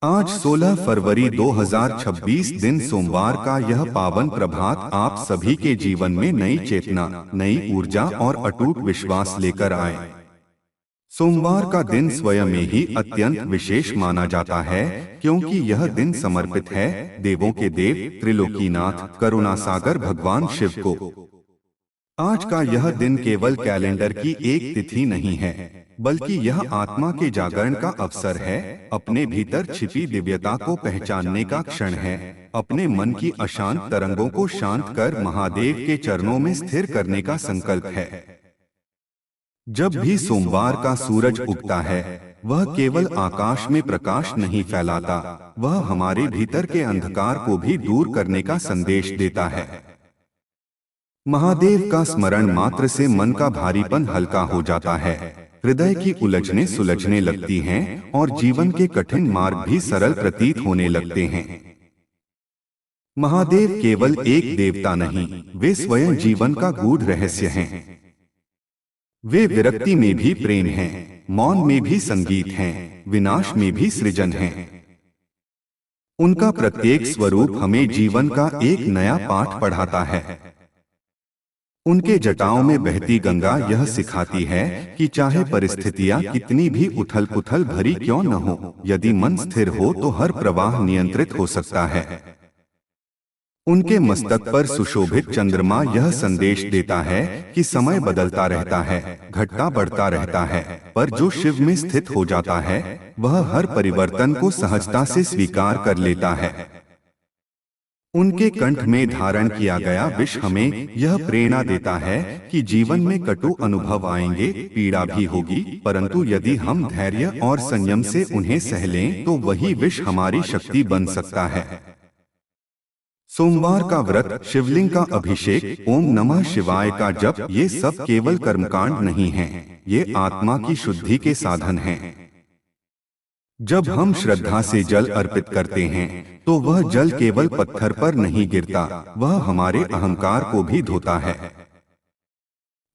आज 16 फरवरी 2026 दिन सोमवार का यह पावन प्रभात आप सभी के जीवन में नई चेतना, नई ऊर्जा और अटूट विश्वास लेकर आए। सोमवार का दिन स्वयं में ही अत्यंत विशेष माना जाता है, क्योंकि यह दिन समर्पित है देवों के देव त्रिलोकीनाथ करुणा सागर भगवान शिव को। आज का यह दिन केवल कैलेंडर की एक तिथि नहीं है, बल्कि यह आत्मा के जागरण का अवसर है, अपने भीतर छिपी दिव्यता को पहचानने का क्षण है, अपने मन की अशांत तरंगों को शांत कर महादेव के चरणों में स्थिर करने का संकल्प है। जब भी सोमवार का सूरज उगता है, वह केवल आकाश में प्रकाश नहीं फैलाता, वह हमारे भीतर के अंधकार को भी दूर करने का संदेश देता है। महादेव का स्मरण मात्र से मन का भारीपन हल्का हो जाता है, हृदय की उलझने सुलझने लगती हैं और जीवन के कठिन मार्ग भी सरल प्रतीत होने लगते हैं। महादेव केवल एक देवता नहीं, वे स्वयं जीवन का गूढ़ रहस्य हैं। वे विरक्ति में भी प्रेम हैं, मौन में भी संगीत हैं, विनाश में भी सृजन हैं। उनका प्रत्येक स्वरूप हमें जीवन का एक नया पाठ पढ़ाता है। उनके जटाओं में बहती गंगा यह सिखाती है कि चाहे परिस्थितियां कितनी भी उथल पुथल भरी क्यों न हो, यदि मन स्थिर हो तो हर प्रवाह नियंत्रित हो सकता है। उनके मस्तक पर सुशोभित चंद्रमा यह संदेश देता है कि समय बदलता रहता है, घटता बढ़ता रहता है, पर जो शिव में स्थित हो जाता है वह हर परिवर्तन को सहजता से स्वीकार कर लेता है। उनके कंठ में धारण किया गया विष हमें यह प्रेरणा देता है कि जीवन में कटु अनुभव आएंगे, पीड़ा भी होगी, परंतु यदि हम धैर्य और संयम से उन्हें सह लें तो वही विष हमारी शक्ति बन सकता है। सोमवार का व्रत, शिवलिंग का अभिषेक, ओम नमः शिवाय का जप, ये सब केवल कर्मकांड नहीं हैं, ये आत्मा की शुद्धि के साधन हैं। जब हम श्रद्धा से जल अर्पित करते हैं तो वह जल केवल पत्थर पर नहीं गिरता, वह हमारे अहंकार को भी धोता है।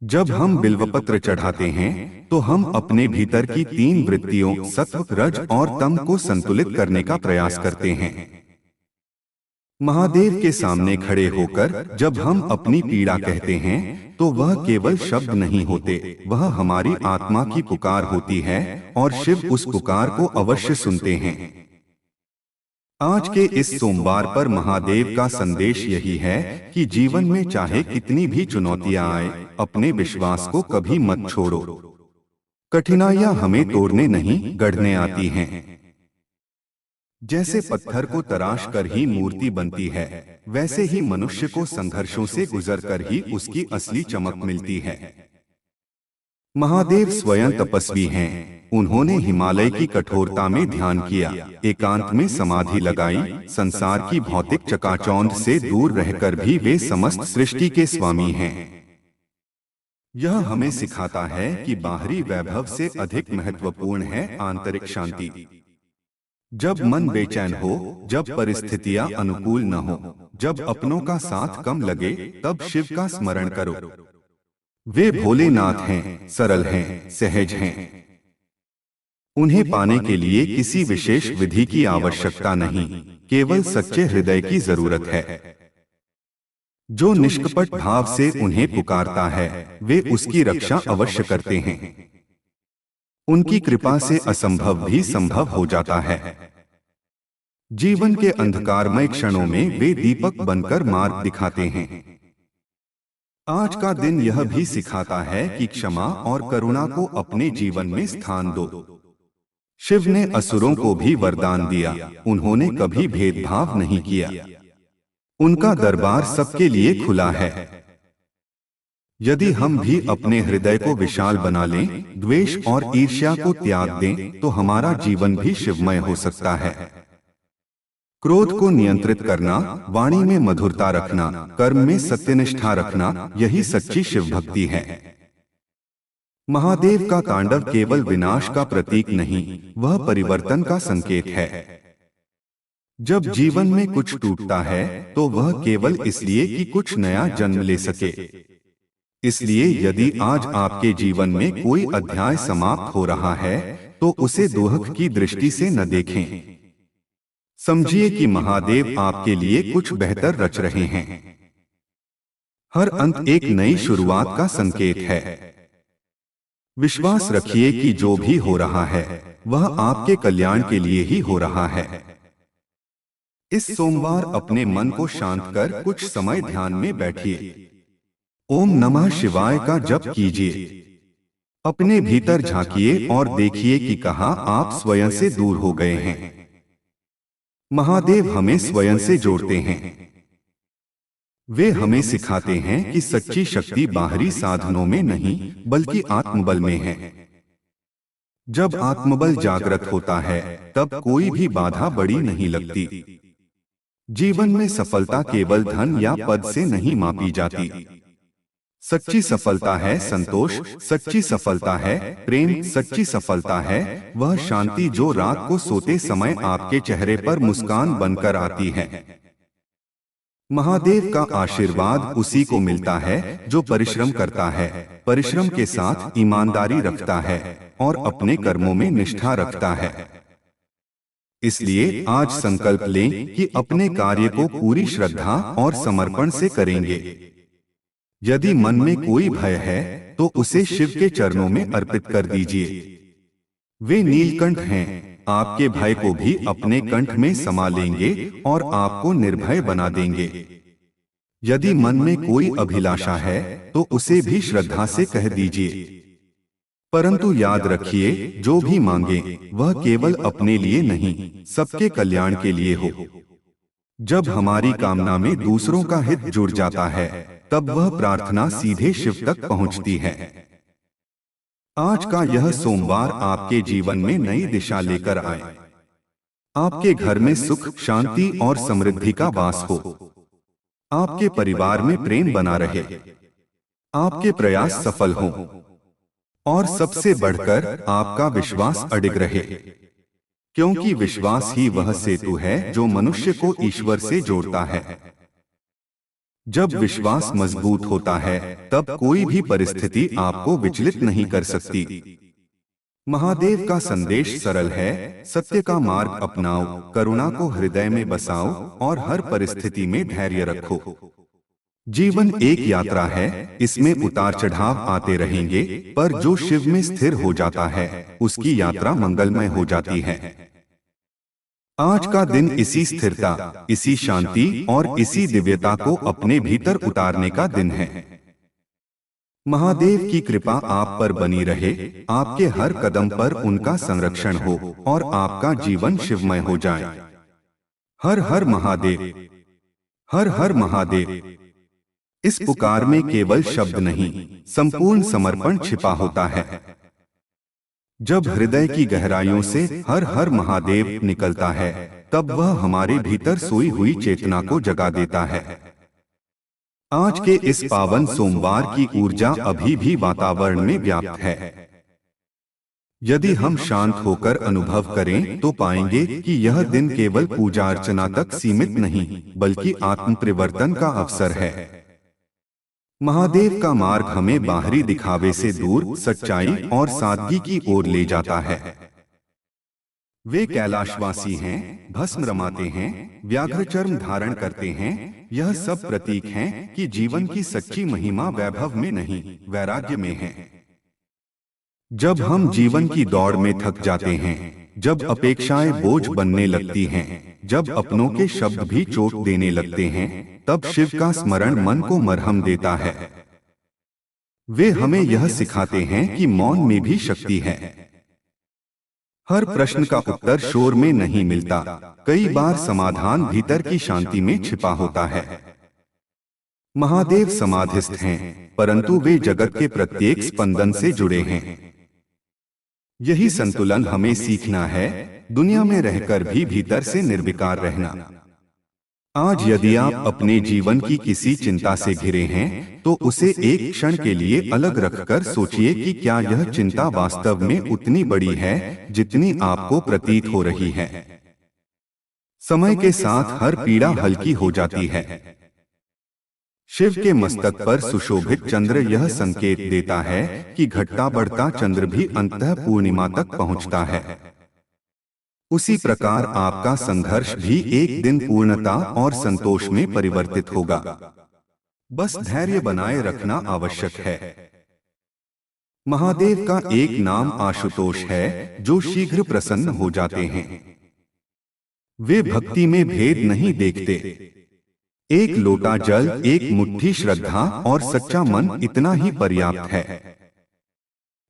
जब हम बिल्वपत्र चढ़ाते हैं तो हम अपने भीतर की तीन वृत्तियों सत्व, रज और तम को संतुलित करने का प्रयास करते हैं। महादेव के सामने खड़े होकर जब हम अपनी पीड़ा कहते हैं तो वह केवल शब्द नहीं होते, वह हमारी आत्मा की पुकार होती है और शिव उस पुकार को अवश्य सुनते हैं। आज के इस सोमवार पर महादेव का संदेश यही है कि जीवन में चाहे कितनी भी चुनौतियां आए, अपने विश्वास को कभी मत छोड़ो। कठिनाइयां हमें तोड़ने नहीं, गढ़ने आती हैं। जैसे पत्थर को तराश कर ही मूर्ति बनती है, वैसे ही मनुष्य को संघर्षों से गुजरकर ही उसकी असली चमक मिलती है। महादेव स्वयं तपस्वी हैं, उन्होंने हिमालय की कठोरता में ध्यान किया, एकांत में समाधि लगाई, संसार की भौतिक चकाचौंध से दूर रहकर भी वे समस्त सृष्टि के स्वामी हैं। यह हमें सिखाता है कि बाहरी वैभव से अधिक महत्वपूर्ण है आंतरिक शांति। जब मन बेचैन हो, जब परिस्थितियां अनुकूल न हो, जब अपनों का साथ कम लगे, तब शिव का स्मरण करो। वे भोलेनाथ हैं, सरल हैं, सहज हैं। उन्हें पाने के लिए किसी विशेष विधि की आवश्यकता नहीं, केवल सच्चे हृदय की जरूरत है। जो निष्कपट भाव से उन्हें पुकारता है, वे उसकी रक्षा अवश्य करते हैं। उनकी कृपा से असंभव भी संभव हो जाता है। जीवन के अंधकारमय क्षणों में वे दीपक बनकर मार्ग दिखाते हैं। आज का दिन यह भी सिखाता है कि क्षमा और करुणा को अपने जीवन में स्थान दो। शिव ने असुरों को भी वरदान दिया, उन्होंने कभी भेदभाव नहीं किया। उनका दरबार सबके लिए खुला है। यदि हम भी अपने हृदय को विशाल बना लें, द्वेष और ईर्ष्या को त्याग दें, तो हमारा जीवन भी शिवमय हो सकता है। क्रोध को नियंत्रित करना, वाणी में मधुरता रखना, कर्म में सत्यनिष्ठा रखना, यही सच्ची शिव भक्ति है। महादेव का तांडव केवल विनाश का प्रतीक नहीं, वह परिवर्तन का संकेत है। जब जीवन में कुछ टूटता है तो वह केवल इसलिए कि कुछ नया जन्म ले सके। इसलिए यदि आज आपके जीवन में कोई अध्याय समाप्त हो रहा है तो उसे दुख की दृष्टि से न देखें। समझिए कि महादेव आपके लिए कुछ बेहतर रच रहे हैं। हर अंत एक नई शुरुआत का संकेत है। विश्वास रखिए कि जो भी हो रहा है वह आपके कल्याण के लिए ही हो रहा है। इस सोमवार अपने मन को शांत कर कुछ समय ध्यान में बैठिए। ओम नमः शिवाय का जप कीजिए। अपने भीतर झांकिए और देखिए कि कहां आप स्वयं से दूर हो गए हैं। महादेव हमें स्वयं से जोड़ते हैं। वे हमें सिखाते हैं कि सच्ची शक्ति बाहरी साधनों में नहीं बल्कि आत्मबल में है। जब आत्मबल जागृत होता है तब कोई भी बाधा बड़ी नहीं लगती। जीवन में सफलता केवल धन या पद से नहीं मापी जाती। सच्ची सफलता है संतोष, सच्ची सफलता है प्रेम, सच्ची सफलता है वह शांति जो रात को सोते समय आपके चेहरे पर मुस्कान बनकर आती है। महादेव का आशीर्वाद उसी को मिलता है जो परिश्रम करता है, परिश्रम के साथ ईमानदारी रखता है और अपने कर्मों में निष्ठा रखता है। इसलिए आज संकल्प लें कि अपने कार्य को पूरी श्रद्धा और समर्पण से करेंगे। यदि मन में कोई भय है तो उसे शिव के चरणों में अर्पित कर दीजिए। वे नीलकंठ हैं, आपके भय को भी अपने कंठ में समा लेंगे और आपको निर्भय बना देंगे। यदि मन में कोई अभिलाषा है तो उसे भी श्रद्धा से कह दीजिए। परंतु याद रखिए, जो भी मांगे वह केवल अपने लिए नहीं, सबके कल्याण के लिए हो। जब हमारी कामना में दूसरों का हित जुड़ जाता है तब वह प्रार्थना सीधे शिव तक पहुंचती है। आज का यह सोमवार आपके जीवन में नई दिशा लेकर आए। आपके घर में सुख, शांति और समृद्धि का वास हो। आपके परिवार में प्रेम बना रहे। आपके प्रयास सफल हों और सबसे बढ़कर आपका विश्वास अडिग रहे, क्योंकि विश्वास ही वह सेतु है जो मनुष्य को ईश्वर से जोड़ता है। जब विश्वास मजबूत होता है तब कोई भी परिस्थिति आपको विचलित नहीं कर सकती। महादेव का संदेश सरल है, सत्य का मार्ग अपनाओ, करुणा को हृदय में बसाओ और हर परिस्थिति में धैर्य रखो। जीवन एक यात्रा है, इसमें उतार चढ़ाव आते रहेंगे, पर जो शिव में स्थिर हो जाता है उसकी यात्रा मंगलमय हो जाती है। आज का दिन इसी स्थिरता, इसी शांति और इसी दिव्यता को अपने भीतर उतारने का दिन है। महादेव की कृपा आप पर बनी रहे, आपके हर कदम पर उनका संरक्षण हो और आपका जीवन शिवमय हो जाए। हर हर महादेव, हर हर महादेव। इस पुकार में केवल शब्द नहीं, संपूर्ण समर्पण छिपा होता है। जब हृदय की गहराइयों से हर हर महादेव निकलता है तब वह हमारे भीतर सोई हुई चेतना को जगा देता है। आज के इस पावन सोमवार की ऊर्जा अभी भी वातावरण में व्याप्त है। यदि हम शांत होकर अनुभव करें तो पाएंगे कि यह दिन केवल पूजा अर्चना तक सीमित नहीं बल्कि आत्म परिवर्तन का अवसर है। महादेव का मार्ग हमें बाहरी दिखावे से दूर सच्चाई और सादगी की ओर ले जाता है। वे कैलाशवासी हैं, भस्म रमाते हैं, व्याघ्र चर्म धारण करते हैं। यह सब प्रतीक हैं कि जीवन की सच्ची महिमा वैभव में नहीं, वैराग्य में है। जब हम जीवन की दौड़ में थक जाते हैं, जब अपेक्षाएं बोझ बनने लगती हैं, जब अपनों के शब्द भी चोट देने लगते हैं, तब शिव का स्मरण मन को मरहम देता है। वे हमें यह सिखाते हैं कि मौन में भी शक्ति है। हर प्रश्न का उत्तर शोर में नहीं मिलता, कई बार समाधान भीतर की शांति में छिपा होता है। महादेव समाधिस्थ हैं, परंतु वे जगत के प्रत्येक स्पंदन से जुड़े हैं। यही संतुलन हमें सीखना है, दुनिया में रहकर भी भीतर से निर्विकार रहना। आज यदि आप अपने जीवन की किसी चिंता से घिरे हैं तो उसे एक क्षण के लिए अलग रखकर सोचिए कि क्या यह चिंता वास्तव में उतनी बड़ी है जितनी आपको प्रतीत हो रही है। समय के साथ हर पीड़ा हल्की हो जाती है। शिव के मस्तक पर सुशोभित चंद्र यह संकेत देता है कि घटता बढ़ता चंद्र भी अंततः पूर्णिमा तक पहुंचता है। उसी प्रकार आपका संघर्ष भी एक दिन पूर्णता और संतोष में परिवर्तित होगा। बस धैर्य बनाए रखना आवश्यक है। महादेव का एक नाम आशुतोष है, जो शीघ्र प्रसन्न हो जाते हैं। वे भक्ति में भेद नहीं देखते। एक लोटा जल, एक मुट्ठी श्रद्धा और सच्चा मन इतना ही पर्याप्त है।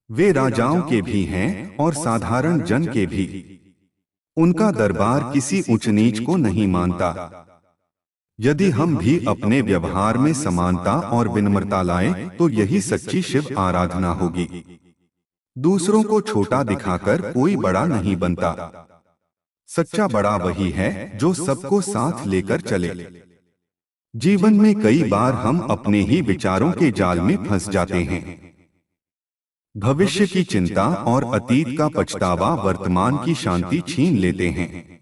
वे राजाओं के भी हैं और साधारण जन के भी। उनका दरबार किसी ऊंच नीच को नहीं मानता। यदि हम भी अपने व्यवहार में समानता और विनम्रता लाएं, तो यही सच्ची शिव आराधना होगी। दूसरों को छोटा दिखाकर कोई बड़ा नहीं बनता। सच्चा बड़ा वही है जो सबको साथ लेकर चले। जीवन में कई बार हम अपने ही विचारों के जाल में फंस जाते हैं। भविष्य की चिंता और अतीत का पछतावा वर्तमान की शांति छीन लेते हैं।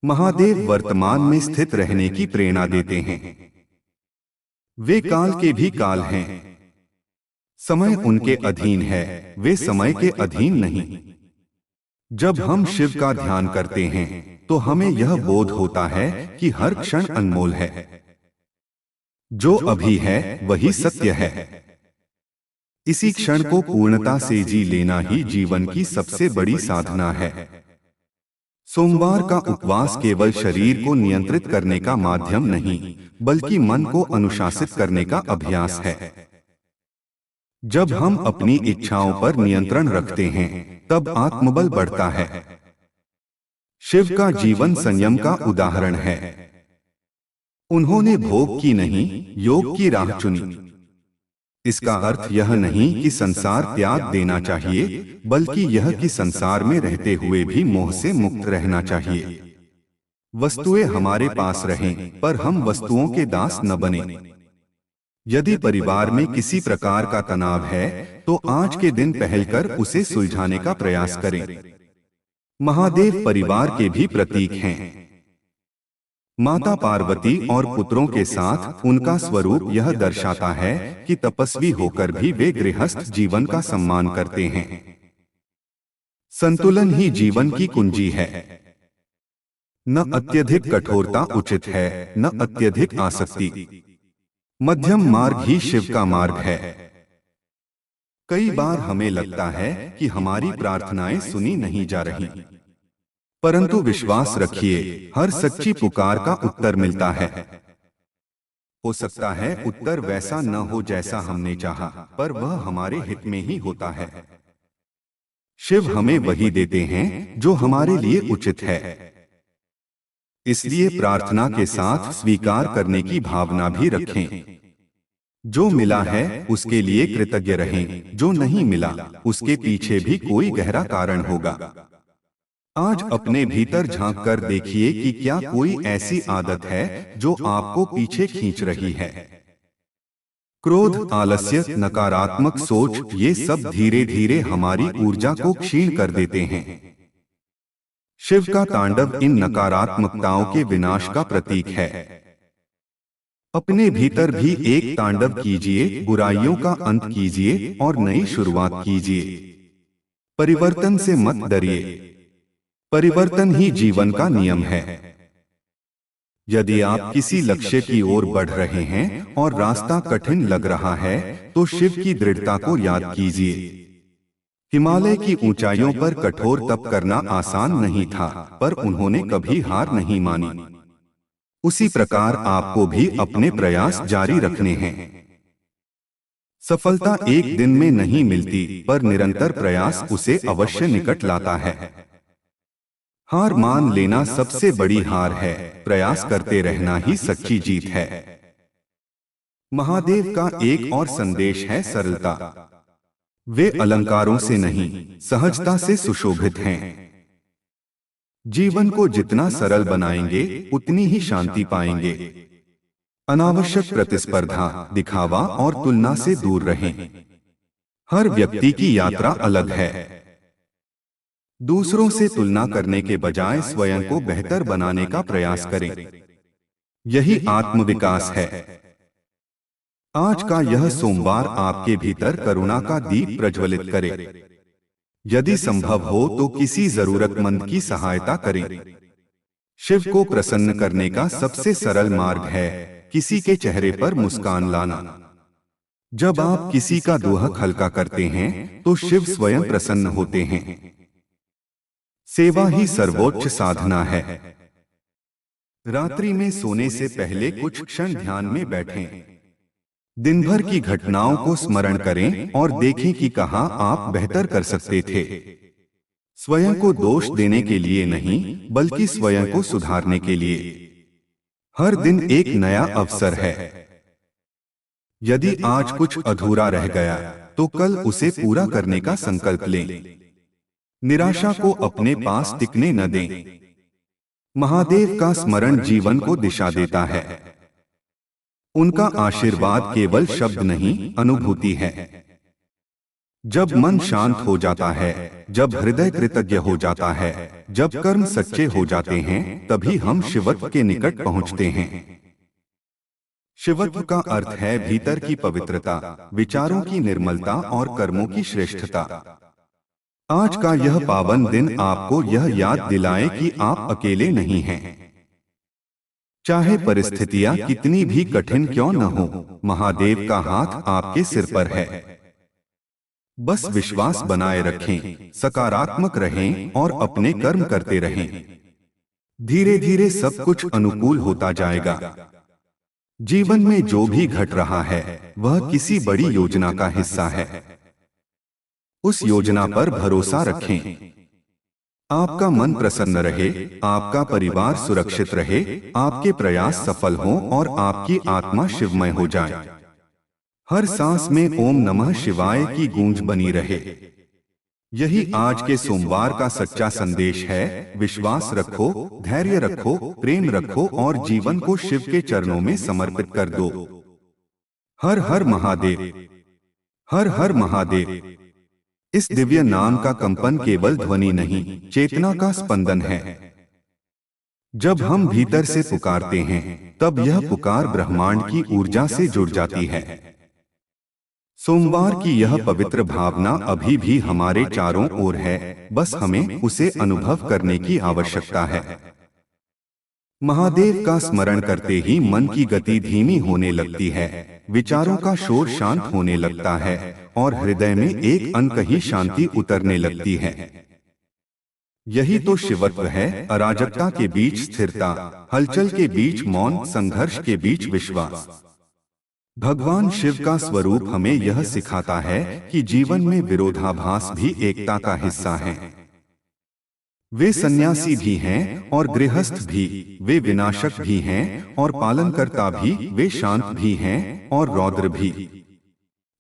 महादेव वर्तमान में स्थित रहने की प्रेरणा देते हैं। वे काल के भी काल हैं। समय उनके अधीन है, वे समय के अधीन नहीं। जब हम शिव का ध्यान करते हैं, तो हमें यह बोध होता है कि हर क्षण अनमोल है। जो अभी है वही सत्य है। इसी क्षण को पूर्णता से जी लेना ही जीवन की सबसे बड़ी साधना है। सोमवार का उपवास केवल शरीर को नियंत्रित करने का माध्यम नहीं, बल्कि मन को अनुशासित करने का अभ्यास है। जब हम अपनी इच्छाओं पर नियंत्रण रखते हैं, तब आत्मबल बढ़ता है। शिव का जीवन संयम का उदाहरण है। उन्होंने भोग की नहीं, योग की राह चुनी। इसका अर्थ यह नहीं कि संसार त्याग देना चाहिए, बल्कि यह कि संसार में रहते हुए भी मोह से मुक्त रहना चाहिए। वस्तुएं हमारे पास रहें, पर हम वस्तुओं के दास न बने। यदि परिवार में किसी प्रकार का तनाव है, तो आज के दिन पहलकर उसे सुलझाने का प्रयास करें। महादेव परिवार के भी प्रतीक हैं। माता पार्वती और पुत्रों के साथ उनका स्वरूप यह दर्शाता है कि तपस्वी होकर भी वे गृहस्थ जीवन का सम्मान करते हैं। संतुलन ही जीवन की कुंजी है। न अत्यधिक कठोरता उचित है, न अत्यधिक आसक्ति। मध्यम मार्ग ही शिव का मार्ग है। कई बार हमें लगता है कि हमारी प्रार्थनाएं सुनी नहीं जा रही, परंतु विश्वास रखिए, हर सच्ची पुकार का उत्तर मिलता है। हो सकता है उत्तर वैसा न हो जैसा हमने चाहा, पर वह हमारे हित में ही होता है। शिव हमें वही देते हैं जो हमारे लिए उचित है। इसलिए प्रार्थना के साथ स्वीकार करने की भावना भी रखें। जो मिला है उसके लिए कृतज्ञ रहें, जो नहीं मिला उसके पीछे भी कोई गहरा कारण होगा। आज अपने भीतर झांक कर देखिए कि क्या कोई ऐसी आदत है जो आपको पीछे खींच रही है। क्रोध, आलस्य, नकारात्मक सोच, ये सब धीरे धीरे हमारी ऊर्जा को क्षीण कर देते हैं। शिव का तांडव इन नकारात्मकताओं के विनाश का प्रतीक है। अपने भीतर भी एक तांडव कीजिए, बुराइयों का अंत कीजिए और नई शुरुआत कीजिए। परिवर्तन से मत डरिए। परिवर्तन ही जीवन का नियम है। यदि आप किसी लक्ष्य की ओर बढ़ रहे हैं और रास्ता कठिन लग रहा है, तो शिव की दृढ़ता को याद कीजिए। हिमालय की ऊंचाइयों पर कठोर तप करना आसान नहीं था, पर उन्होंने कभी हार नहीं मानी। उसी प्रकार आपको भी अपने प्रयास जारी रखने हैं। सफलता एक दिन में नहीं मिलती, पर निरंतर प्रयास उसे अवश्य निकट लाता है। हार मान लेना सबसे बड़ी हार है, प्रयास करते रहना ही सच्ची जीत है। महादेव का एक और संदेश है सरलता। वे अलंकारों से नहीं, सहजता से सुशोभित हैं। जीवन को जितना सरल बनाएंगे, उतनी ही शांति पाएंगे। अनावश्यक प्रतिस्पर्धा, दिखावा और तुलना से दूर रहें। हर व्यक्ति की यात्रा अलग है। दूसरों से तुलना करने के बजाय स्वयं को बेहतर बनाने का प्रयास करें। यही आत्मविकास है। आज का यह सोमवार आपके भीतर करुणा का दीप प्रज्वलित करे। यदि संभव हो तो किसी जरूरतमंद की सहायता करें। शिव को प्रसन्न करने का सबसे सरल मार्ग है किसी के चेहरे पर मुस्कान लाना। जब आप किसी का दुख हल्का करते हैं तो शिव स्वयं प्रसन्न होते हैं। सेवा ही सर्वोच्च साधना है। रात्रि में सोने से पहले कुछ क्षण ध्यान में बैठें। दिन भर की घटनाओं को स्मरण करें और देखें कि कहां आप बेहतर कर सकते थे। स्वयं को दोष देने के लिए नहीं, बल्कि स्वयं को सुधारने के लिए। हर दिन एक नया अवसर है। यदि आज कुछ अधूरा रह गया तो कल उसे पूरा करने का संकल्प लें। निराशा को अपने पास टिकने न दें। महादेव का स्मरण जीवन को दिशा देता है। उनका आशीर्वाद केवल शब्द नहीं, अनुभूति है। जब मन शांत हो जाता है, जब हृदय कृतज्ञ हो जाता है, जब कर्म सच्चे हो जाते हैं, तभी हम शिवत्व के निकट पहुंचते हैं। शिवत्व का अर्थ है भीतर की पवित्रता, विचारों की निर्मलता और कर्मों की श्रेष्ठता। आज का यह पावन दिन आपको यह याद दिलाए कि आप अकेले नहीं हैं। चाहे परिस्थितियां कितनी भी कठिन क्यों न हो, महादेव का हाथ आपके सिर पर है। बस विश्वास बनाए रखें, सकारात्मक रहें और अपने कर्म करते रहें। धीरे धीरे सब कुछ अनुकूल होता जाएगा। जीवन में जो भी घट रहा है वह किसी बड़ी योजना का हिस्सा है। उस योजना पर भरोसा रखें। आपका मन प्रसन्न रहे, आपका परिवार सुरक्षित रहे, आपके प्रयास सफल हों और आपकी आत्मा शिवमय हो जाए। हर सांस में ओम नमः शिवाय की गूंज बनी रहे। यही आज के सोमवार का सच्चा संदेश है। विश्वास रखो, धैर्य रखो, प्रेम रखो और जीवन को शिव के चरणों में समर्पित कर दो। हर हर महादेव, हर हर महादेव। इस दिव्य नाम का कंपन केवल ध्वनि नहीं, चेतना का स्पंदन है। जब हम भीतर से पुकारते हैं तब यह पुकार ब्रह्मांड की ऊर्जा से जुड़ जाती है। सोमवार की यह पवित्र भावना अभी भी हमारे चारों ओर है, बस हमें उसे अनुभव करने की आवश्यकता है। महादेव का स्मरण करते ही मन की गति धीमी होने लगती है, विचारों का शोर शांत होने लगता है और हृदय में एक अनकही शांति उतरने लगती है। यही तो शिवत्व है। अराजकता के बीच स्थिरता, हलचल के बीच मौन, संघर्ष के बीच विश्वास। भगवान शिव का स्वरूप हमें यह सिखाता है कि जीवन में विरोधाभास भी एकता का हिस्सा है। वे सन्यासी भी हैं और गृहस्थ भी, वे विनाशक भी हैं और पालनकर्ता भी, वे शांत भी हैं और रौद्र भी।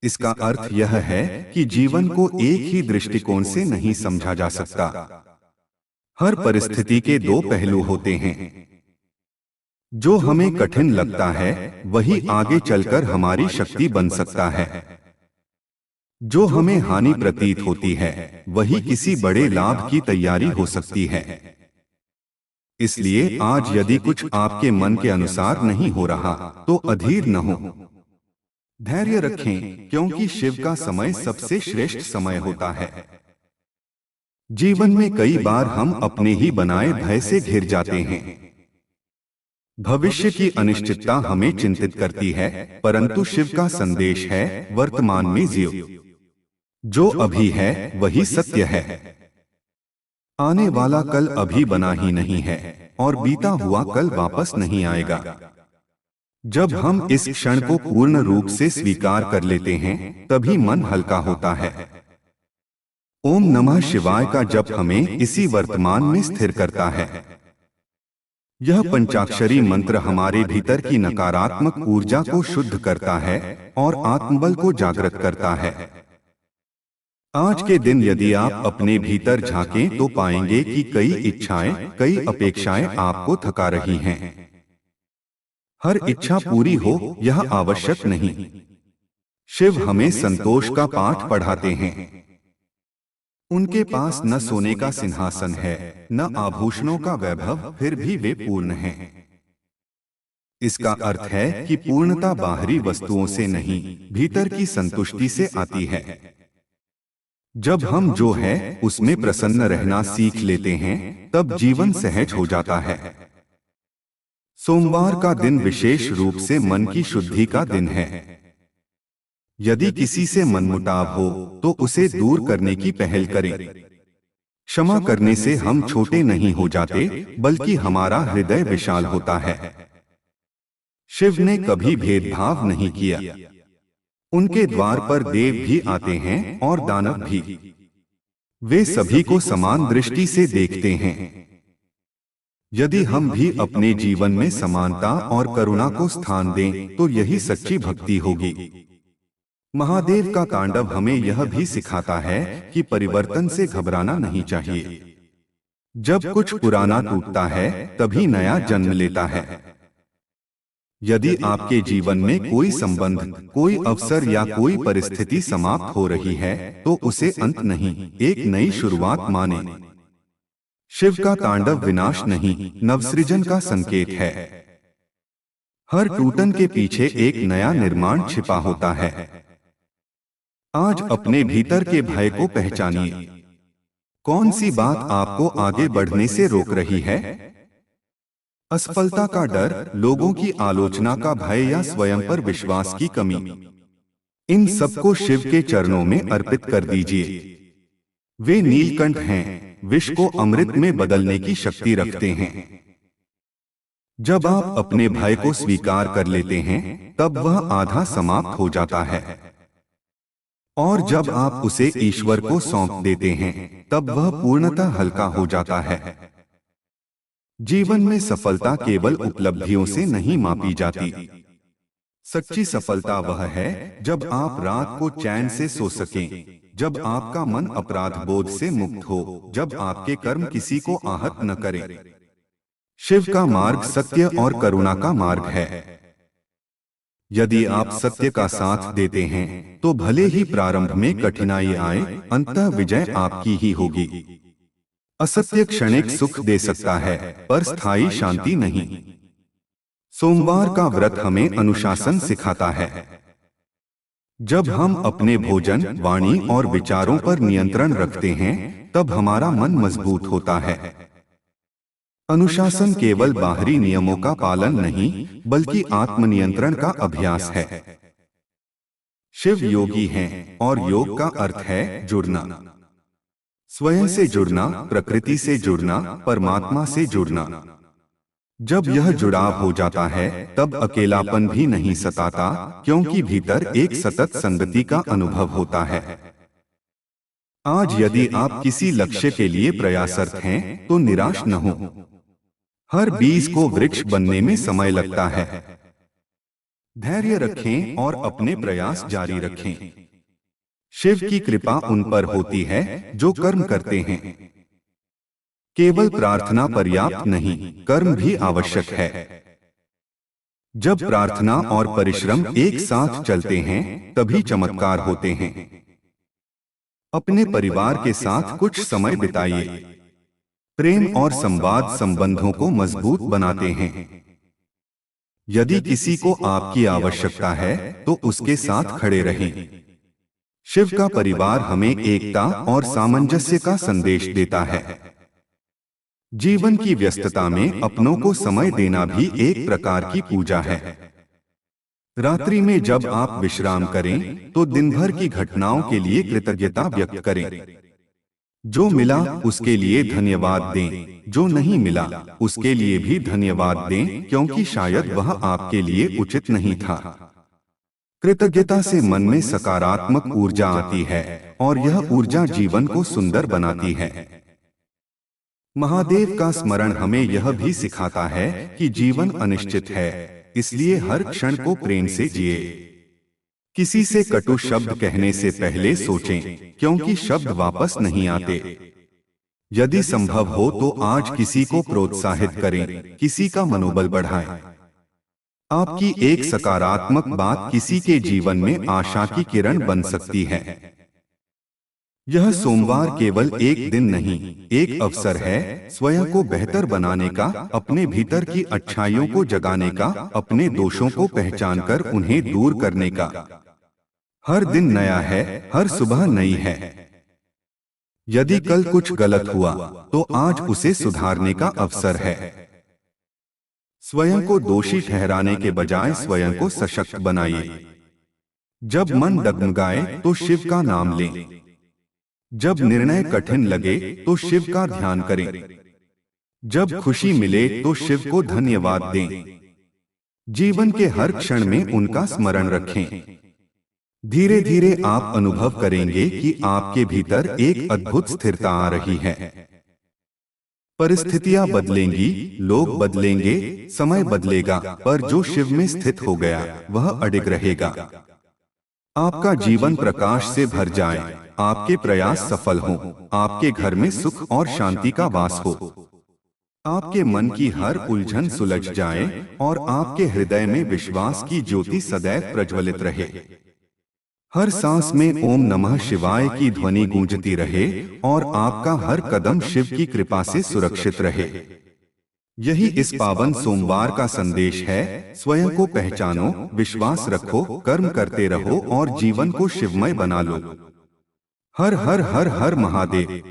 इसका अर्थ यह है कि जीवन को एक ही दृष्टिकोण से नहीं समझा जा सकता। हर परिस्थिति के दो पहलू होते हैं। जो हमें कठिन लगता है वही आगे चलकर हमारी शक्ति बन सकता है। जो हमें हानि प्रतीत होती है वही किसी बड़े लाभ की तैयारी हो सकती है। इसलिए आज यदि कुछ आपके मन के अनुसार नहीं हो रहा तो अधीर न हो, धैर्य रखें, क्योंकि शिव का समय सबसे श्रेष्ठ समय होता है। जीवन में कई बार हम अपने ही बनाए भय से घिर जाते हैं। भविष्य की अनिश्चितता हमें चिंतित करती है, परंतु शिव का संदेश है वर्तमान में जियो। जो अभी है वही सत्य है। आने वाला कल अभी बना ही नहीं है और बीता हुआ कल वापस नहीं आएगा। जब हम इस क्षण को पूर्ण रूप से स्वीकार कर लेते हैं तभी मन हल्का होता है। ओम नमः शिवाय का जप हमें इसी वर्तमान में स्थिर करता है। यह पंचाक्षरी मंत्र हमारे भीतर की नकारात्मक ऊर्जा को शुद्ध करता है और आत्मबल को जागृत करता है। आज के दिन यदि आप अपने भीतर झांकें तो पाएंगे कि कई इच्छाएं, कई अपेक्षाएं आपको थका रही हैं। हर इच्छा पूरी हो यह आवश्यक नहीं। शिव हमें संतोष का पाठ पढ़ाते हैं। उनके पास न सोने का सिंहासन है, न आभूषणों का वैभव, फिर भी वे पूर्ण हैं। इसका अर्थ है कि पूर्णता बाहरी वस्तुओं से नहीं, भीतर की संतुष्टि से आती है। जब हम जो है उसमें प्रसन्न रहना सीख लेते हैं, तब जीवन सहज हो जाता है। सोमवार का दिन विशेष रूप से मन की शुद्धि का दिन है। यदि किसी से मनमुटाव हो तो उसे दूर करने की पहल करें। क्षमा करने से हम छोटे नहीं हो जाते, बल्कि हमारा हृदय विशाल होता है। शिव ने कभी भेदभाव नहीं किया। उनके द्वार पर देव भी आते हैं और दानव भी। वे सभी को समान दृष्टि से देखते हैं। यदि हम भी अपने जीवन में समानता और करुणा को स्थान दें, तो यही सच्ची भक्ति होगी। महादेव का तांडव हमें यह भी सिखाता है कि परिवर्तन से घबराना नहीं चाहिए। जब कुछ पुराना टूटता है, तभी नया जन्म लेता है। यदि आपके जीवन में कोई संबंध, कोई अवसर या कोई परिस्थिति समाप्त हो रही है, तो उसे अंत नहीं, एक नई शुरुआत माने। शिव का तांडव विनाश नहीं, नवसृजन का संकेत है। हर टूटन के पीछे एक नया निर्माण छिपा होता है। आज अपने भीतर के भय को पहचानिए। कौन सी बात आपको आगे बढ़ने से रोक रही है? असफलता का डर, लोगों की आलोचना का भय या स्वयं पर विश्वास की कमी? इन सबको शिव के चरणों में अर्पित कर दीजिए। वे नीलकंठ हैं, विष को अमृत में बदलने की शक्ति रखते हैं। जब आप अपने भय को स्वीकार कर लेते हैं, तब वह आधा समाप्त हो जाता है। और जब आप उसे ईश्वर को सौंप देते हैं, तब वह पूर्णतः हल्का हो जाता है। जीवन में सफलता केवल उपलब्धियों से नहीं मापी जाती। सच्ची सफलता वह है जब आप रात को चैन से सो सकें, जब आपका मन अपराध बोध से मुक्त हो, जब आपके कर्म किसी को आहत न करें। शिव का मार्ग सत्य और करुणा का मार्ग है। यदि आप सत्य का साथ देते हैं, तो भले ही प्रारंभ में कठिनाई आए, अंततः विजय आपकी ही होगी। असत्य क्षणिक सुख दे सकता है, पर स्थायी शांति नहीं। सोमवार का व्रत हमें अनुशासन सिखाता है। जब हम अपने भोजन, वाणी और विचारों पर नियंत्रण रखते हैं, तब हमारा मन मजबूत होता है। अनुशासन केवल बाहरी नियमों का पालन नहीं, बल्कि आत्मनियंत्रण का अभ्यास है। शिव योगी हैं, और योग का अर्थ है जुड़ना। स्वयं से जुड़ना, प्रकृति से जुड़ना, परमात्मा से जुड़ना। जब यह जुड़ाव हो जाता है, तब अकेलापन भी नहीं सताता, क्योंकि भीतर एक सतत संगति का अनुभव होता है। आज यदि आप किसी लक्ष्य के लिए प्रयासरत हैं, तो निराश न हो। हर बीज को वृक्ष बनने में समय लगता है। धैर्य रखें और अपने प्रयास जारी रखें। शिव की कृपा उन पर होती है जो कर्म करते हैं। केवल प्रार्थना पर्याप्त नहीं, कर्म भी आवश्यक है। जब प्रार्थना और परिश्रम एक साथ चलते हैं, तभी चमत्कार होते हैं। अपने परिवार के साथ कुछ समय बिताइए। प्रेम और संवाद संबंधों को मजबूत बनाते हैं। यदि किसी को आपकी आवश्यकता है, तो उसके साथ खड़े रहें। शिव का परिवार हमें एकता और सामंजस्य का संदेश देता है। जीवन की व्यस्तता में अपनों को समय देना भी एक प्रकार की पूजा है। रात्रि में जब आप विश्राम करें, तो दिन भर की घटनाओं के लिए कृतज्ञता व्यक्त करें। जो मिला उसके लिए धन्यवाद दें, जो नहीं मिला उसके लिए भी धन्यवाद दें, क्योंकि शायद वह आपके लिए उचित नहीं था। कृतज्ञता से मन में सकारात्मक ऊर्जा आती है, और यह ऊर्जा जीवन को सुंदर बनाती है। महादेव का स्मरण हमें यह भी सिखाता है कि जीवन अनिश्चित है, इसलिए हर क्षण को प्रेम से जिए। किसी से कटु शब्द कहने से पहले सोचें, क्योंकि शब्द वापस नहीं आते। यदि संभव हो तो आज किसी को प्रोत्साहित करें, किसी का मनोबल बढ़ाएं। आपकी एक सकारात्मक बात किसी के जीवन में आशा की किरण बन सकती है। यह सोमवार केवल एक दिन नहीं, एक अवसर है स्वयं को बेहतर बनाने का, अपने भीतर की अच्छाइयों को जगाने का, अपने दोषों को पहचानकर उन्हें दूर करने का। हर दिन नया है, हर सुबह नई है। यदि कल कुछ गलत हुआ तो आज उसे सुधारने का अवसर है। स्वयं को दोषी ठहराने के बजाय स्वयं को सशक्त बनाइए। जब मन डगमगाए तो शिव का नाम लें। जब निर्णय कठिन लगे तो शिव का ध्यान करें। जब खुशी मिले तो शिव को धन्यवाद दें। जीवन के हर क्षण में उनका स्मरण रखें। धीरे धीरे आप अनुभव करेंगे कि आपके भीतर एक अद्भुत स्थिरता आ रही है। परिस्थितियां बदलेंगी, लोग बदलेंगे, समय बदलेगा, पर जो शिव में स्थित हो गया वह अडिग रहेगा। आपका जीवन प्रकाश से भर जाए, आपके प्रयास सफल हों, आपके घर में सुख और शांति का वास हो, आपके मन की हर उलझन सुलझ जाए और आपके हृदय में विश्वास की ज्योति सदैव प्रज्वलित रहे। हर सांस में ओम नमः शिवाय की ध्वनि गूंजती रहे और आपका हर कदम शिव की कृपा से सुरक्षित रहे। यही इस पावन सोमवार का संदेश है। स्वयं को पहचानो, विश्वास रखो, कर्म करते रहो और जीवन को शिवमय बना लो। हर हर हर हर महादेव।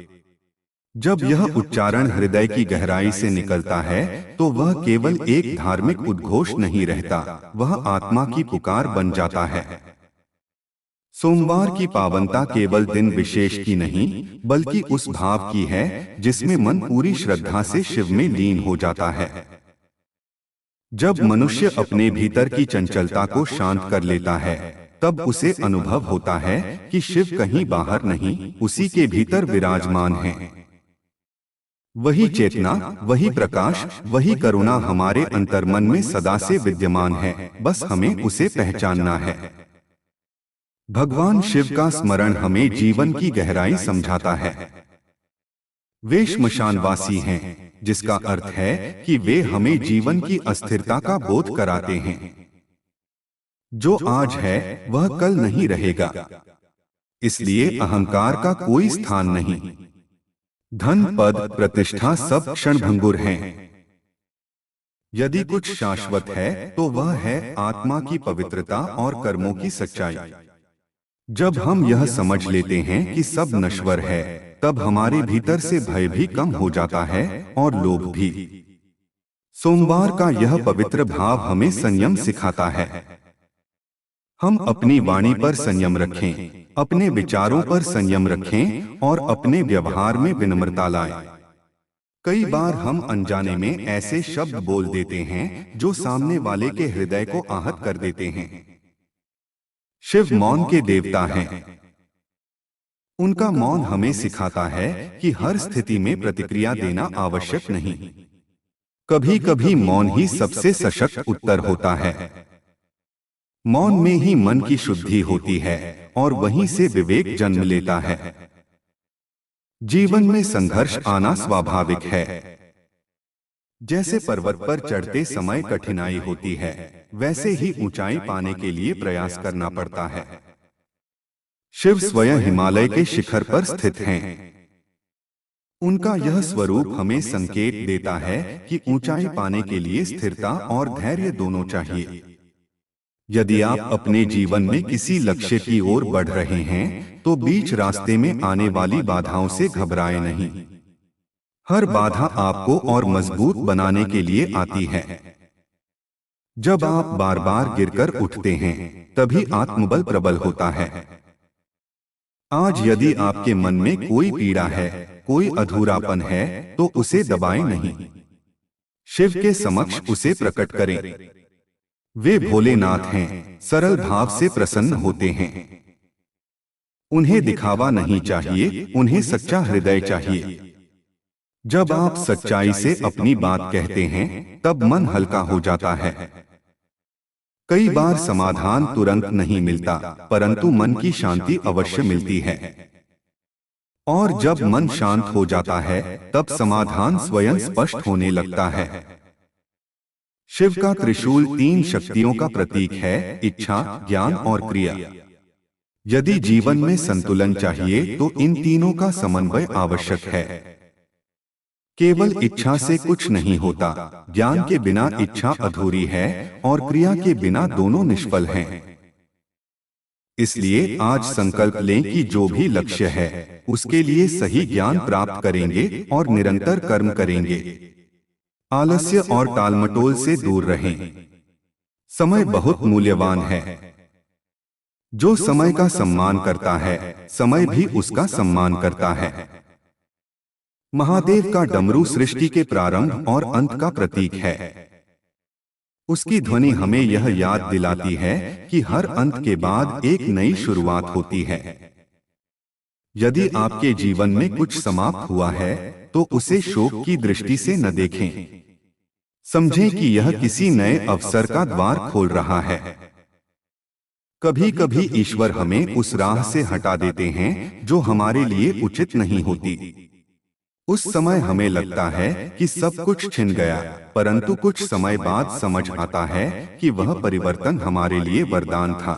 जब यह उच्चारण हृदय की गहराई से निकलता है तो वह केवल एक धार्मिक उद्घोष नहीं रहता, वह आत्मा की पुकार बन जाता है। सोमवार की पावनता केवल दिन विशेष की नहीं, बल्कि उस भाव की है जिसमें मन पूरी श्रद्धा से शिव में लीन हो जाता है। जब मनुष्य अपने भीतर की चंचलता को शांत कर लेता है, तब उसे अनुभव होता है कि शिव कहीं बाहर नहीं, उसी के भीतर विराजमान है। वही चेतना, वही प्रकाश, वही करुणा हमारे अंतर्मन में सदा से विद्यमान है, बस हमें उसे पहचानना है। भगवान शिव का स्मरण हमें जीवन की गहराई समझाता है। वे श्मशानवासी हैं, जिसका अर्थ है कि वे हमें जीवन की अस्थिरता का बोध कराते हैं। जो आज है वह कल नहीं रहेगा, इसलिए अहंकार का कोई स्थान नहीं। धन, पद, प्रतिष्ठा सब क्षणभंगुर हैं। यदि कुछ शाश्वत है तो वह है आत्मा की पवित्रता और कर्मों की सच्चाई। जब हम यह समझ लेते हैं कि सब नश्वर है, तब हमारे भीतर से भय भी कम हो जाता है और लोभ भी। सोमवार का यह पवित्र भाव हमें संयम सिखाता है। हम अपनी वाणी पर संयम रखें, अपने विचारों पर संयम रखें और अपने व्यवहार में विनम्रता लाएं। कई बार हम अनजाने में ऐसे शब्द बोल देते हैं जो सामने वाले के हृदय को आहत कर देते हैं। शिव मौन के देवता हैं। उनका मौन हमें सिखाता है कि हर स्थिति में प्रतिक्रिया देना आवश्यक नहीं। कभी कभी मौन ही सबसे सशक्त उत्तर होता है। मौन में ही मन की शुद्धि होती है और वहीं से विवेक जन्म लेता है। जीवन में संघर्ष आना स्वाभाविक है। जैसे पर्वत पर चढ़ते समय कठिनाई होती है, वैसे ही ऊंचाई पाने के लिए प्रयास करना पड़ता है। शिव स्वयं हिमालय के शिखर पर स्थित हैं। उनका यह स्वरूप हमें संकेत देता है कि ऊंचाई पाने के लिए स्थिरता और धैर्य दोनों चाहिए। यदि आप अपने जीवन में किसी लक्ष्य की ओर बढ़ रहे हैं तो बीच रास्ते में आने वाली बाधाओं से घबराएं नहीं। हर बाधा आपको और मजबूत बनाने के लिए आती है। जब आप बार बार गिरकर उठते हैं, तभी आत्मबल प्रबल होता है। आज यदि आपके मन में कोई पीड़ा है, कोई अधूरापन है, तो उसे दबाएं नहीं। शिव के समक्ष उसे प्रकट करें। वे भोलेनाथ हैं, सरल भाव से प्रसन्न होते हैं। उन्हें दिखावा नहीं चाहिए, उन्हें सच्चा हृदय चाहिए। जब आप सच्चाई से अपनी बात कहते हैं, तब मन हल्का हो जाता है। कई बार समाधान तुरंत नहीं मिलता, परंतु मन की शांति अवश्य मिलती है। और जब मन शांत हो जाता है, तब समाधान स्वयं स्पष्ट होने लगता है। शिव का त्रिशूल 3 शक्तियों का प्रतीक है, इच्छा, ज्ञान और क्रिया। यदि जीवन में संतुलन चाहिए तो इन तीनों का समन्वय आवश्यक है। केवल इच्छा से कुछ नहीं होता, ज्ञान के बिना इच्छा अधूरी है और क्रिया के बिना दोनों निष्फल हैं। इसलिए आज संकल्प लें कि जो भी लक्ष्य है उसके लिए सही ज्ञान प्राप्त करेंगे और निरंतर कर्म करेंगे। आलस्य और टालमटोल से दूर रहें। समय बहुत मूल्यवान है। जो समय का सम्मान करता है, समय भी उसका सम्मान करता है। महादेव का डमरू सृष्टि के प्रारंभ और अंत का प्रतीक है। उसकी ध्वनि हमें यह याद दिलाती है कि हर अंत के बाद एक नई शुरुआत होती है। यदि आपके जीवन में कुछ समाप्त हुआ है तो उसे शोक की दृष्टि से न देखें। समझें कि यह किसी नए अवसर का द्वार खोल रहा है। कभी कभी ईश्वर हमें उस राह से हटा देते हैं जो हमारे लिए उचित नहीं होती। उस समय हमें लगता है कि सब कुछ छिन गया, परंतु कुछ समय बाद समझ आता है कि वह परिवर्तन हमारे लिए वरदान था।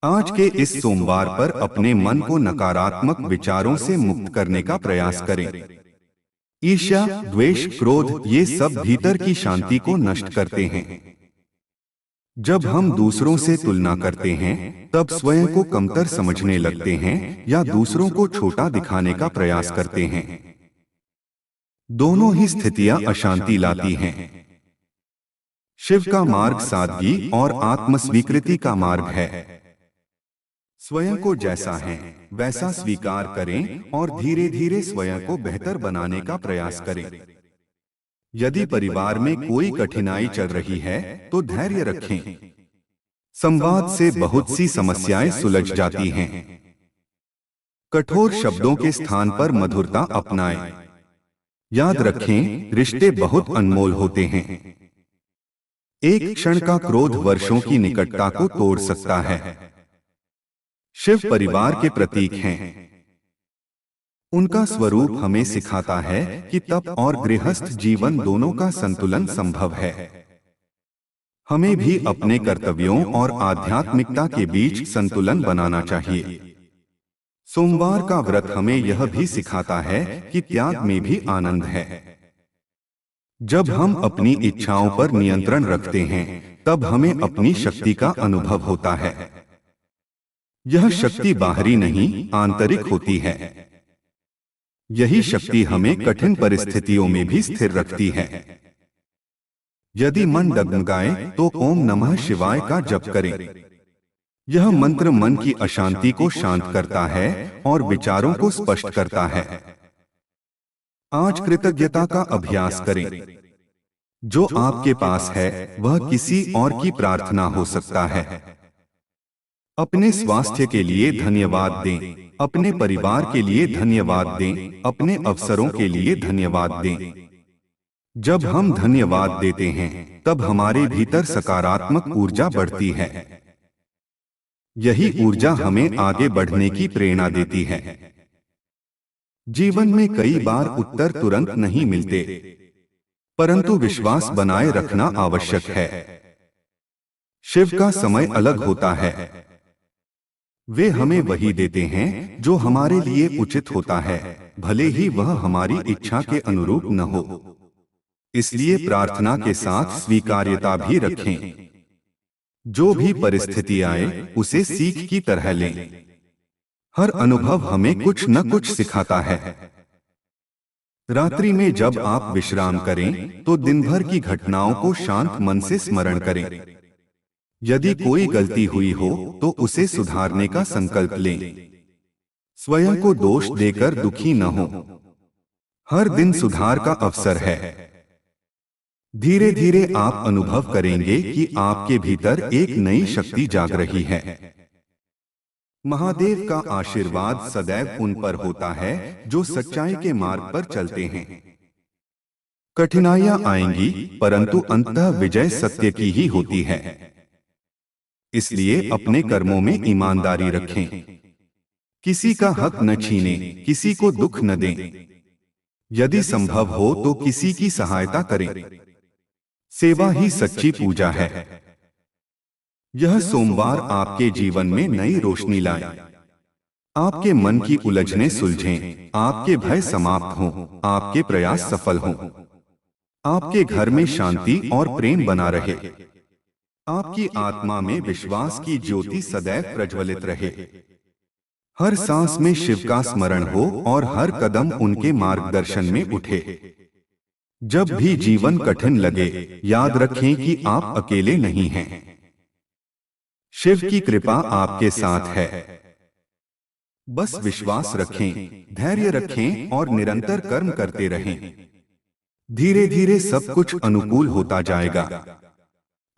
आज के इस सोमवार पर अपने मन को नकारात्मक विचारों से मुक्त करने का प्रयास करें। ईर्ष्या, द्वेष, क्रोध ये सब भीतर की शांति को नष्ट करते हैं। जब हम दूसरों से तुलना करते हैं तब स्वयं को कमतर समझने लगते हैं या दूसरों को छोटा दिखाने का प्रयास करते हैं। दोनों ही स्थितियां अशांति लाती हैं। शिव का मार्ग सादगी और आत्मस्वीकृति का मार्ग है। स्वयं को जैसा है वैसा स्वीकार करें और धीरे धीरे स्वयं को बेहतर बनाने का प्रयास करें। यदि परिवार में कोई कठिनाई चल रही है तो धैर्य रखें। संवाद से बहुत सी समस्याएं सुलझ जाती हैं। कठोर शब्दों के स्थान पर मधुरता अपनाएं। याद रखें, रिश्ते बहुत अनमोल होते हैं। एक क्षण का क्रोध वर्षों की निकटता को तोड़ सकता है। शिव परिवार के प्रतीक हैं। उनका स्वरूप हमें सिखाता है कि तप और गृहस्थ जीवन दोनों का संतुलन संभव है। हमें भी अपने कर्तव्यों और आध्यात्मिकता के बीच संतुलन बनाना चाहिए। सोमवार का व्रत हमें यह भी सिखाता है कि त्याग में भी आनंद है। जब हम अपनी इच्छाओं पर नियंत्रण रखते हैं तब हमें अपनी शक्ति का अनुभव होता है। यह शक्ति बाहरी नहीं, आंतरिक होती है। यही शक्ति हमें कठिन परिस्थितियों में भी स्थिर रखती है। यदि मन डगमगाए तो ओम नमः शिवाय का जप करें। यह मंत्र मन की अशांति को शांत करता है और विचारों को स्पष्ट करता है। आज कृतज्ञता का अभ्यास करें। जो आपके पास है वह किसी और की प्रार्थना हो सकता है। अपने स्वास्थ्य के लिए धन्यवाद दें, अपने परिवार के लिए धन्यवाद दें, अपने अवसरों के लिए धन्यवाद दें। जब हम धन्यवाद देते हैं तब हमारे भीतर सकारात्मक ऊर्जा बढ़ती है। यही ऊर्जा हमें आगे बढ़ने की प्रेरणा देती है। जीवन में कई बार उत्तर तुरंत नहीं मिलते, परंतु विश्वास बनाए रखना आवश्यक है। शिव का समय अलग होता है। वे हमें वही देते हैं जो हमारे लिए उचित होता है, भले ही वह हमारी इच्छा के अनुरूप न हो। इसलिए प्रार्थना के साथ स्वीकार्यता भी रखें। जो भी परिस्थिति आए उसे सीख की तरह लें। हर अनुभव हमें कुछ न कुछ सिखाता है। रात्रि में जब आप विश्राम करें तो दिन भर की घटनाओं को शांत मन से स्मरण करें। यदि कोई गलती हुई हो तो उसे सुधारने का संकल्प लें। स्वयं को दोष देकर दुखी न हो। हर दिन सुधार का अवसर है। धीरे धीरे आप अनुभव करेंगे कि आपके भीतर एक नई शक्ति जाग रही है। महादेव का आशीर्वाद सदैव उन पर होता है जो सच्चाई के मार्ग पर चलते हैं। कठिनाइयां आएंगी परंतु अंततः विजय सत्य की ही होती है। इसलिए अपने कर्मों में ईमानदारी रखें। किसी का हक न छीनें, किसी को दुख न दें। यदि संभव हो तो किसी की सहायता करें। सेवा ही सच्ची पूजा है। यह सोमवार आपके जीवन में नई रोशनी लाए। आपके मन की उलझनें सुलझें, आपके भय समाप्त हों, आपके प्रयास सफल हों। आपके घर में शांति और प्रेम बना रहे। आपकी आत्मा में विश्वास की ज्योति सदैव प्रज्वलित रहे। हर सांस में शिव का स्मरण हो और हर कदम उनके मार्गदर्शन में उठे। जब भी जीवन कठिन लगे, याद रखें कि आप अकेले नहीं हैं। शिव की कृपा आपके साथ है। बस विश्वास रखें, धैर्य रखें और निरंतर कर्म करते रहें। धीरे धीरे सब कुछ अनुकूल होता जाएगा।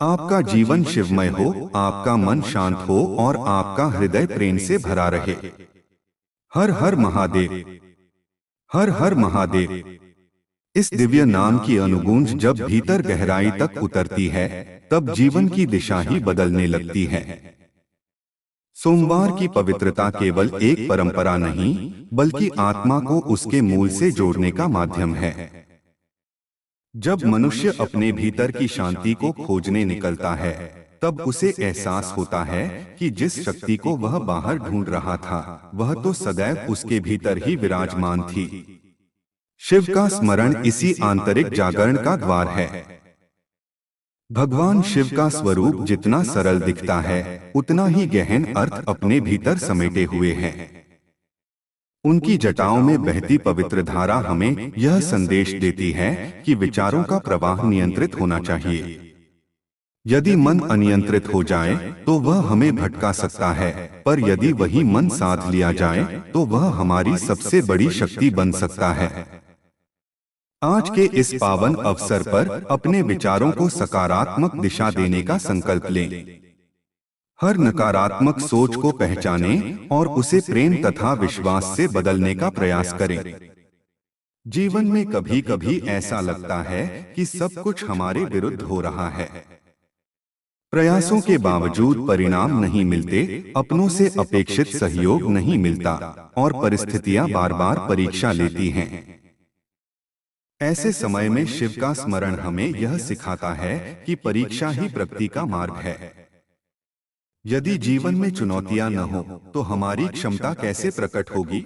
आपका जीवन शिवमय हो, आपका मन शांत हो और आपका हृदय प्रेम से भरा रहे। हर हर महादेव, हर हर महादेव। इस दिव्य नाम की अनुगूंज जब भीतर गहराई तक उतरती है, तब जीवन की दिशा ही बदलने लगती है। सोमवार की पवित्रता केवल एक परंपरा नहीं, बल्कि आत्मा को उसके मूल से जोड़ने का माध्यम है। जब मनुष्य अपने भीतर की शांति को खोजने निकलता है, तब उसे एहसास होता है कि जिस शक्ति को वह बाहर ढूंढ रहा था, वह तो सदैव उसके भीतर ही विराजमान थी। शिव का स्मरण इसी आंतरिक जागरण का द्वार है। भगवान शिव का स्वरूप जितना सरल दिखता है, उतना ही गहन अर्थ अपने भीतर समेटे हुए हैं। उनकी जटाओं में बहती पवित्र धारा हमें यह संदेश देती है कि विचारों का प्रवाह नियंत्रित होना चाहिए। यदि मन अनियंत्रित हो जाए तो वह हमें भटका सकता है, पर यदि वही मन साध लिया जाए तो वह हमारी सबसे बड़ी शक्ति बन सकता है। आज के इस पावन अवसर पर अपने विचारों को सकारात्मक दिशा देने का संकल्प लें। हर नकारात्मक सोच को पहचानें और उसे प्रेम तथा विश्वास से बदलने का प्रयास करें। जीवन में कभी कभी ऐसा लगता है कि सब कुछ हमारे विरुद्ध हो रहा है। प्रयासों के बावजूद परिणाम नहीं मिलते, अपनों से अपेक्षित सहयोग नहीं मिलता और परिस्थितियां बार बार परीक्षा लेती हैं। ऐसे समय में शिव का स्मरण हमें यह सिखाता है कि परीक्षा ही प्रगति का मार्ग है। यदि जीवन में चुनौतियां न हो तो हमारी क्षमता कैसे प्रकट होगी?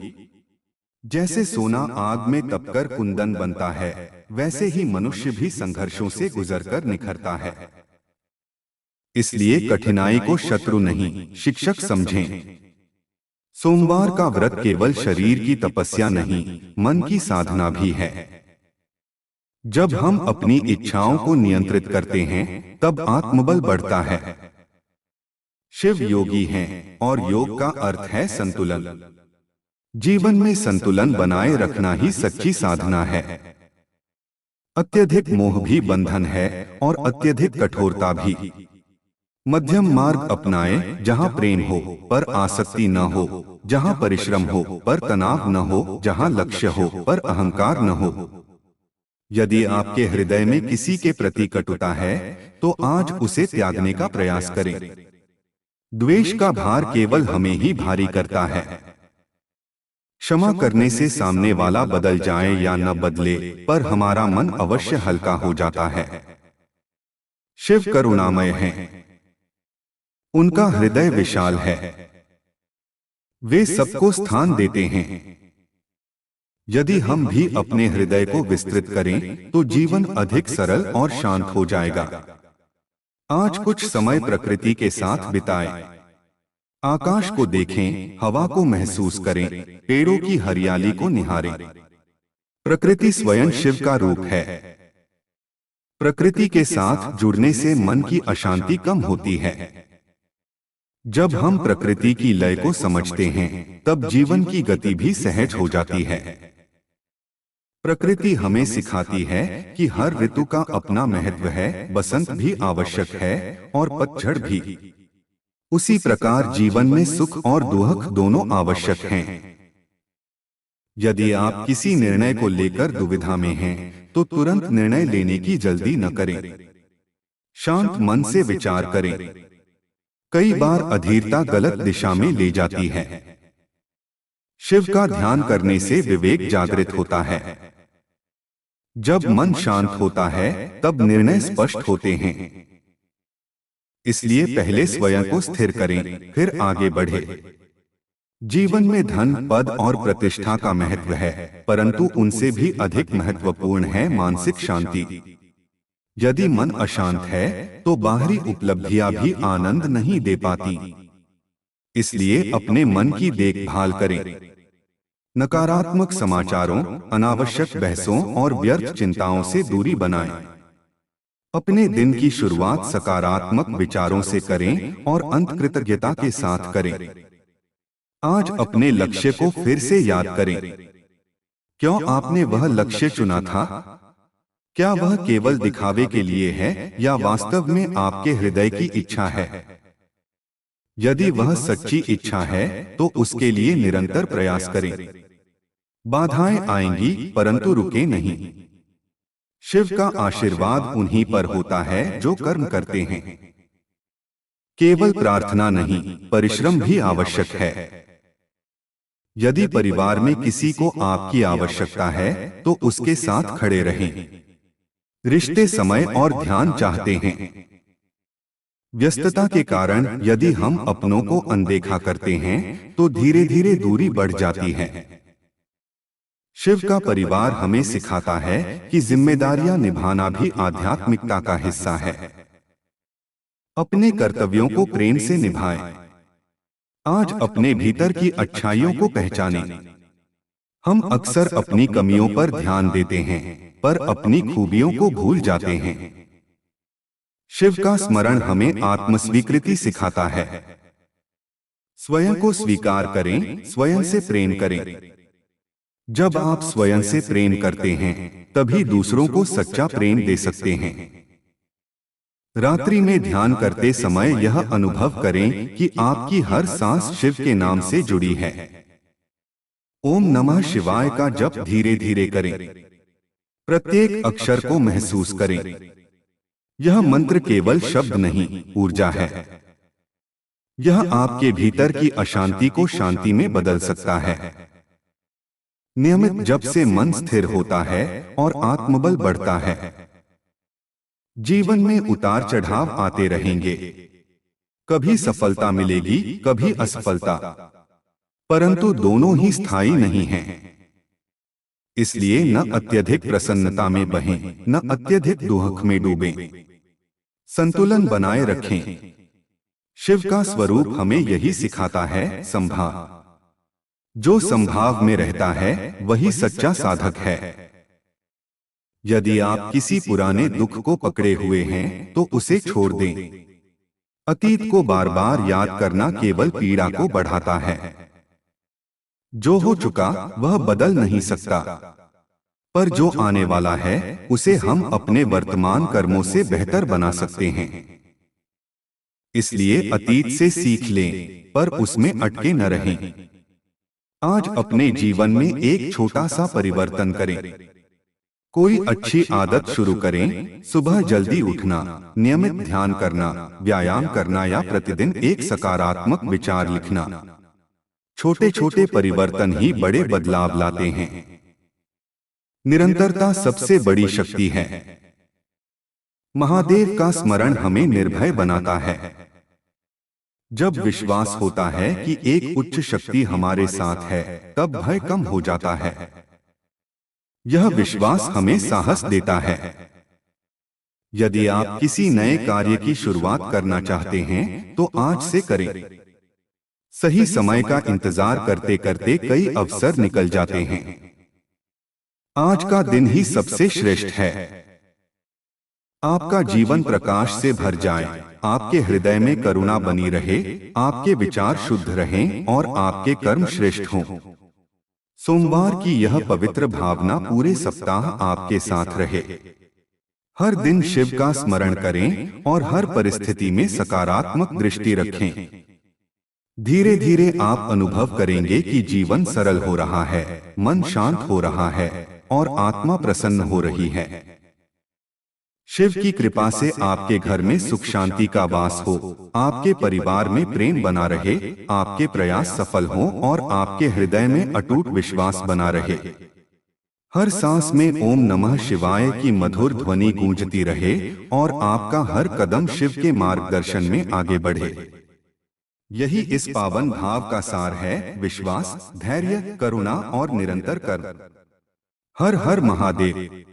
जैसे सोना आग में तपकर कुंदन बनता है, वैसे ही मनुष्य भी संघर्षों से गुजरकर निखरता है। इसलिए कठिनाई को शत्रु नहीं, शिक्षक समझें। सोमवार का व्रत केवल शरीर की तपस्या नहीं, मन की साधना भी है। जब हम अपनी इच्छाओं को नियंत्रित करते हैं, तब आत्मबल बढ़ता है। शिव योगी हैं और योग का अर्थ है संतुलन। जीवन में संतुलन बनाए रखना ही सच्ची साधना है। अत्यधिक मोह भी बंधन है और अत्यधिक कठोरता भी। मध्यम मार्ग अपनाएं, जहां प्रेम हो पर आसक्ति न हो, जहां परिश्रम हो पर तनाव न हो, जहां लक्ष्य हो पर अहंकार न हो। यदि आपके हृदय में किसी के प्रति कटुता है, तो आज उसे त्यागने का प्रयास करें। द्वेष का भार केवल हमें ही भारी करता है। क्षमा करने से सामने वाला बदल जाए या न बदले, पर हमारा मन अवश्य हल्का हो जाता है। शिव करुणामय हैं। उनका हृदय विशाल है। वे सबको स्थान देते हैं। यदि हम भी अपने हृदय को विस्तृत करें, तो जीवन अधिक सरल और शांत हो जाएगा। आज कुछ समय प्रकृति के साथ बिताएं। आकाश को देखें, हवा को महसूस करें, पेड़ों की हरियाली को निहारें। प्रकृति स्वयं शिव का रूप है। प्रकृति के साथ जुड़ने से मन की अशांति कम होती है। जब हम प्रकृति की लय को समझते हैं, तब जीवन की गति भी सहज हो जाती है। प्रकृति हमें सिखाती है कि हर ऋतु का अपना महत्व है, बसंत भी आवश्यक है और पतझड़ भी। उसी प्रकार जीवन में सुख और दुख दोनों आवश्यक हैं। यदि आप किसी निर्णय को लेकर दुविधा में हैं, तो तुरंत निर्णय लेने की जल्दी न करें। शांत मन से विचार करें। कई बार अधीरता गलत दिशा में ले जाती है। शिव का ध्यान करने से विवेक जागृत होता है। जब मन शांत होता है, तब निर्णय स्पष्ट होते हैं। इसलिए पहले स्वयं को स्थिर करें, फिर आगे बढ़े। जीवन में धन, पद और प्रतिष्ठा का महत्व है, परंतु उनसे भी अधिक महत्वपूर्ण है मानसिक शांति। यदि मन अशांत है तो बाहरी उपलब्धियां भी आनंद नहीं दे पाती। इसलिए अपने मन की देखभाल करें। नकारात्मक समाचारों, अनावश्यक बहसों और व्यर्थ चिंताओं से दूरी बनाएं। अपने दिन की शुरुआत सकारात्मक विचारों से करें और अंत कृतज्ञता के साथ करें। आज अपने लक्ष्य को फिर से याद करें। क्यों आपने वह लक्ष्य चुना था? क्या वह केवल दिखावे के लिए है या वास्तव में आपके हृदय की इच्छा है? यदि वह सच्ची इच्छा है तो उसके लिए निरंतर प्रयास करें। बाधाएं आएंगी परंतु रुके नहीं। शिव का आशीर्वाद उन्हीं पर होता है जो कर्म करते हैं। केवल प्रार्थना नहीं, परिश्रम भी आवश्यक है। यदि परिवार में किसी को आपकी आवश्यकता है तो उसके साथ खड़े रहें। रिश्ते समय और ध्यान चाहते हैं। व्यस्तता के कारण यदि हम अपनों को अनदेखा करते हैं तो धीरे धीरे दूरी बढ़ जाती है। शिव का परिवार हमें सिखाता है कि जिम्मेदारियां निभाना भी आध्यात्मिकता का हिस्सा है। अपने कर्तव्यों को प्रेम से निभाएं। आज अपने भीतर की अच्छाइयों को पहचानें। हम अक्सर अपनी कमियों पर ध्यान देते हैं पर अपनी खूबियों को भूल जाते हैं। शिव का स्मरण हमें आत्मस्वीकृति सिखाता है। स्वयं को स्वीकार करें, स्वयं से प्रेम करें। जब आप स्वयं से प्रेम करते हैं तभी दूसरों को सच्चा प्रेम दे सकते हैं। रात्रि में ध्यान करते समय यह अनुभव करें कि आपकी हर सांस शिव के नाम से जुड़ी है। ओम नमः शिवाय का जप धीरे धीरे करें। प्रत्येक अक्षर को महसूस करें। यह मंत्र केवल शब्द नहीं, ऊर्जा है। यह आपके भीतर की अशांति को शांति में बदल सकता है। नियमित जप से मन स्थिर होता है और आत्मबल बढ़ता है। जीवन में उतार चढ़ाव आते रहेंगे। कभी सफलता मिलेगी, कभी असफलता, परंतु दोनों ही स्थायी नहीं हैं। इसलिए न अत्यधिक प्रसन्नता में बहें, न अत्यधिक दुख में डूबें। संतुलन बनाए रखें। शिव का स्वरूप हमें यही सिखाता है, संभाव। जो संभाव में रहता है वही सच्चा साधक है। यदि आप किसी पुराने दुख को पकड़े हुए हैं तो उसे छोड़ दें। अतीत को बार बार याद करना केवल पीड़ा को बढ़ाता है। जो हो चुका वह बदल नहीं सकता, पर जो आने वाला है उसे हम अपने वर्तमान कर्मों से बेहतर बना सकते हैं। इसलिए अतीत से सीख लें पर उसमें अटके न रहें। आज अपने जीवन में एक छोटा सा परिवर्तन करें। कोई अच्छी आदत शुरू करें। सुबह जल्दी उठना, नियमित ध्यान करना, व्यायाम करना या प्रतिदिन एक सकारात्मक विचार लिखना। छोटे छोटे परिवर्तन ही बड़े बदलाव लाते हैं। निरंतरता सबसे बड़ी शक्ति है। महादेव का स्मरण हमें निर्भय बनाता है। जब विश्वास होता है कि एक उच्च शक्ति हमारे साथ है तब भय कम हो जाता है। यह विश्वास हमें साहस देता है। यदि आप किसी नए कार्य की शुरुआत करना चाहते हैं तो आज से करें। सही समय का इंतजार करते करते कई अवसर निकल जाते हैं। आज का दिन ही सबसे श्रेष्ठ है। आपका जीवन प्रकाश से भर जाए, आपके हृदय में करुणा बनी रहे, आपके विचार शुद्ध रहें और आपके कर्म श्रेष्ठ हों। सोमवार की यह पवित्र भावना पूरे सप्ताह आपके साथ रहे। हर दिन शिव का स्मरण करें और हर परिस्थिति में सकारात्मक दृष्टि रखें। धीरे धीरे आप अनुभव करेंगे कि जीवन सरल हो रहा है, मन शांत हो रहा है और आत्मा प्रसन्न हो रही है। शिव की कृपा से आपके घर में सुख शांति का वास हो, आपके परिवार में प्रेम बना रहे, आपके प्रयास सफल हों और आपके हृदय में अटूट विश्वास बना रहे। हर सांस में ओम नमः शिवाय की मधुर ध्वनि गूंजती रहे और आपका हर कदम शिव के मार्गदर्शन में आगे बढ़े। यही इस पावन भाव का सार है, विश्वास, धैर्य, करुणा और निरंतर कर्म। हर हर महादेव।